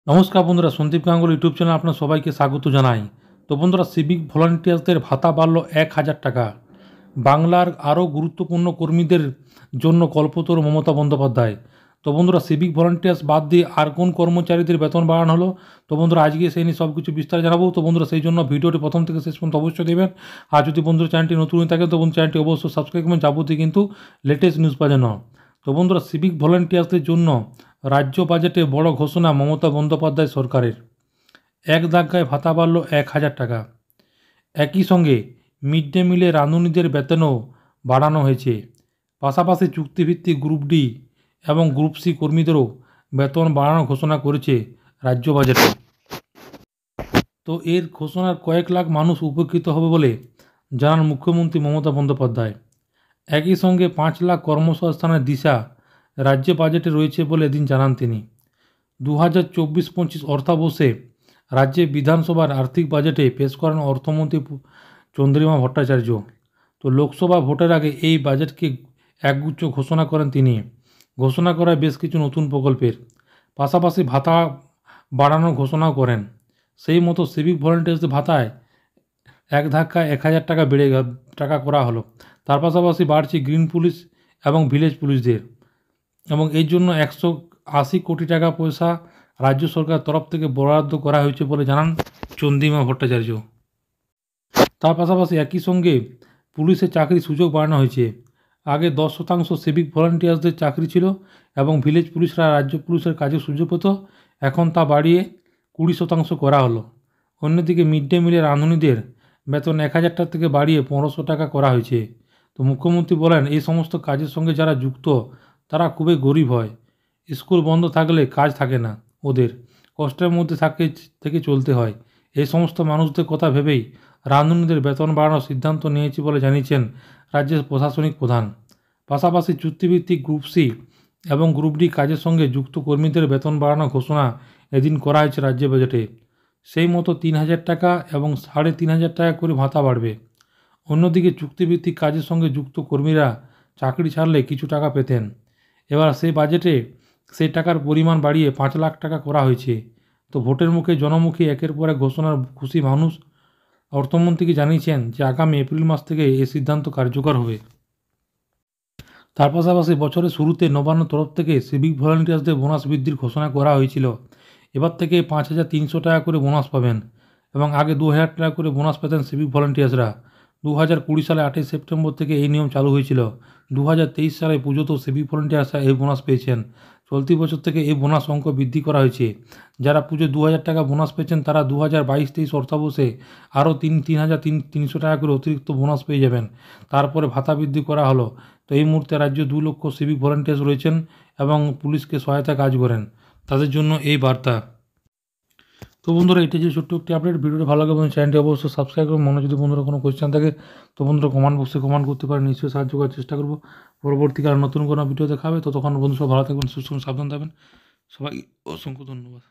নমস্কার বন্ধুরা, Sandeep Ganguly YouTube channel আপনার সবাইকে স্বাগত জানাই। তো বন্ধুরা, সিভিক ভলান্টিয়ার্সদের ভাতা বাড়ল ১,০০০ টাকা। বাংলার আরও গুরুত্বপূর্ণ কর্মীদের জন্য কল্পতরু মমতা বন্দ্যোপাধ্যায়। তো বন্ধুরা, সিভিক ভলান্টিয়ার্স বাদ দিয়ে আর কোন কর্মচারীদের বেতন বাড়ানো হলো? তো বন্ধুরা, আজকে সেই নিয়ে সব কিছু বিস্তারে জানাবো। তো বন্ধুরা, সেই জন্য ভিডিওটি প্রথম থেকে শেষ পর্যন্ত অবশ্যই দেবেন। আর যদি বন্ধুরা চ্যানেলটি নতুন হয়ে থাকে তো বন্ধু চ্যানেলটি অবশ্যই সাবস্ক্রাইব করবেন, যাবতীয় কিন্তু লেটেস্ট নিউজ পাওয়ার জন্য। তো বন্ধুরা, সিভিক ভলান্টিয়ার্সদের জন্য রাজ্য বাজেটে বড় ঘোষণা মমতা বন্দ্যোপাধ্যায় সরকারের। এক ধাক্কায় ভাতা বাড়ল ১,০০০ টাকা। একই সঙ্গে মিড ডে মিলে রাঁধুনিদের বেতনও বাড়ানো হয়েছে। পাশাপাশি চুক্তিভিত্তিক গ্রুপ ডি এবং গ্রুপ সি কর্মীদেরও বেতন বাড়ানোর ঘোষণা করেছে রাজ্য বাজেটে। তো এর ঘোষণার কয়েক লাখ মানুষ উপকৃত হবে বলে জানান মুখ্যমন্ত্রী মমতা বন্দ্যোপাধ্যায়। একই সঙ্গে ৫ লাখ কর্মসংস্থানের দিশা রাজ্য বাজেটে রয়েছে বলে এদিন জানান তিনি। ২০২৪-২৫ অর্থাবর্ষে রাজ্যে বিধানসভার আর্থিক বাজেটে পেশ করেন অর্থমন্ত্রী চন্দ্রিমা ভট্টাচার্য। তো লোকসভা ভোটের আগে এই বাজেটকে একগুচ্ছ ঘোষণা করেন তিনি। ঘোষণা করায় বেশ কিছু নতুন প্রকল্পের পাশাপাশি ভাতা বাড়ানোর ঘোষণাও করেন। সেই মতো সিভিক ভলান্টিয়ার্সদের ভাতায় এক ধাক্কায় ১,০০০ টাকা টাকা করা হলো। তার পাশাপাশি বাড়ছে গ্রিন পুলিশ এবং ভিলেজ পুলিশদের, এবং এর জন্য ১৮০ কোটি টাকা পয়সা রাজ্য সরকার তরফ থেকে বরাদ্দ করা হয়েছে বলে জানান চন্দ্রিমা ভট্টাচার্য। তার পাশাপাশি একই সঙ্গে পুলিশের চাকরির সুযোগ বাড়ানো হয়েছে। আগে ১০% সিভিক ভলান্টিয়ার্সদের চাকরি ছিল এবং ভিলেজ পুলিশরা রাজ্য পুলিশের কাজে সুযোগ পেত, এখন তা বাড়িয়ে ২০% করা হলো। অন্যদিকে মিড ডে মিলে রাঁধুনিদের বেতন ১,০০০ টাকা থেকে বাড়িয়ে ১৫০০ টাকা করা হয়েছে। তো মুখ্যমন্ত্রী বলেন, এই সমস্ত কাজের সঙ্গে যারা যুক্ত তারা খুবই গরিব হয়। স্কুল বন্ধ থাকলে কাজ থাকে না, ওদের কষ্টের মধ্যে থেকে চলতে হয়। এই সমস্ত মানুষদের কথা ভেবেই রাঁধুনিদের বেতন বাড়ানোর সিদ্ধান্ত নিয়েছি বলে জানিয়েছেন রাজ্যের প্রশাসনিক প্রধান। পাশাপাশি চুক্তিভিত্তিক গ্রুপ সি এবং গ্রুপ ডি কাজের সঙ্গে যুক্ত কর্মীদের বেতন বাড়ানোর ঘোষণা এদিন করা হয়েছে রাজ্য বাজেটে। সেই মতো ৩,০০০ টাকা এবং ৩,৫০০ টাকা করে ভাতা বাড়বে। অন্যদিকে চুক্তিভিত্তিক কাজের সঙ্গে যুক্ত কর্মীরা চাকরি ছাড়লে কিছু টাকা পেতেন। এবার সেই বাজেটে সেই টাকার পরিমাণ বাড়িয়ে ৫ লাখ টাকা করা হয়েছে। তো ভোটের মুখে জনমুখী একের পর এক ঘোষণার খুশি মানুষ। অর্থমন্ত্রীকে জানিয়েছেন যে আগামী এপ্রিল মাস থেকে এই সিদ্ধান্ত কার্যকর হবে। তার পাশাপাশি বছরের শুরুতে নবান্ন তরফ থেকে সিভিক ভলান্টিয়ার্সদের বোনাস বৃদ্ধির ঘোষণা করা হয়েছিল। এবার থেকে ৫,৩০০ টাকা করে বোনাস পাবেন, এবং আগে ২,০০০ টাকা করে বোনাস পেতেন সিভিক ভলান্টিয়ার্সরা। ২০২০ সালে ৮ই সেপ্টেম্বর থেকে এই নিয়ম চালু হয়েছিল। ২০২৩ সালে পুজোতেও সিভিক ভলান্টিয়ার্সরা এই বোনাস পেয়েছেন। চলতি বছর থেকে এই বোনাস অঙ্ক বৃদ্ধি করা হয়েছে। যারা পুজো ২,০০০ টাকা বোনাস পেয়েছেন তারা ২০২২-২৩ অর্থাবর্ষে আরও ৩,৩০০ টাকা করে অতিরিক্ত বোনাস পেয়ে যাবেন। তারপরে ভাতা বৃদ্ধি করা হলো। তো এই মুহূর্তে রাজ্যে ২ লক্ষ সিভিক ভলান্টিয়ার্স রয়েছেন এবং পুলিশকে সহায়তা কাজ করেন, তাদের জন্য এই বার্তা। তো বন্ধুরা, এটা যে ছোট্ট একটি আপডেট, ভিডিওটি ভালো লাগে এবং চ্যানেলটি অবশ্যই সাবস্ক্রাইব করুন। মনে যদি বন্ধুরা কোনো কোয়েশ্চেন থাকে তো বন্ধুরা কমেন্ট বক্সে কমেন্ট করতে পারেন, নিশ্চয়ই সাহায্য করার চেষ্টা করবো। পরবর্তীকালে নতুন কোনো ভিডিও দেখাবে, ততক্ষণ বন্ধু সব ভালো থাকবেন, সুস্থ সাবধান থাকবেন। সবাই অসংখ্য ধন্যবাদ।